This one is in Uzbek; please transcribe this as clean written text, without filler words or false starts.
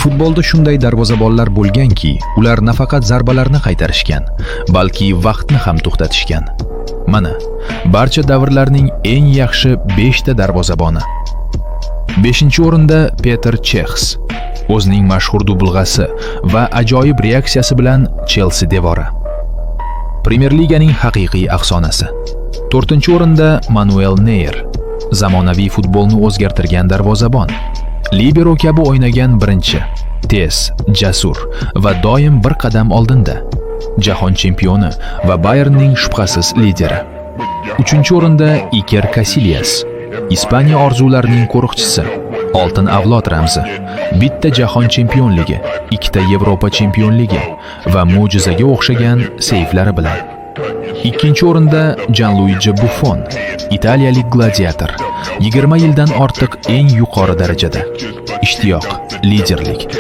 Futbolda shunday darvozabonlar bo'lganki, ular nafaqat zarbalarni qaytarishgan, balki vaqtni ham to'xtatishgan. Mana, barcha davrlarning eng yaxshi 5 ta darvozaboni. 5-o'rinda Petr Chexs, o'zining mashhur dubulg'asi va ajoyib reaksiyasi bilan Chelsea devori. Premyer Liganing haqiqiy afsonasi. 4-o'rinda Manuel Neuer, zamonaviy futbolni o'zgartirgan darvozabon. Libero kabi o'ynagan birinchi, tez, jasur va doim bir qadam oldinda. Jahon chempioni va Bayernning shubhasiz lideri. 3-o'rinda Iker Casillas, Ispaniya orzularining qo'riqchisi, oltin avlod ramzi, bitta jahon chempionligi, 2 ta Yevropa chempionligi va mo'jizaga o'xshagan seyflari bilan. 2-o'rinda Gianluigi Buffon, italiyalik gladiator, 20 yildan ortiq eng yuqori darajada ishtiyoq, liderlik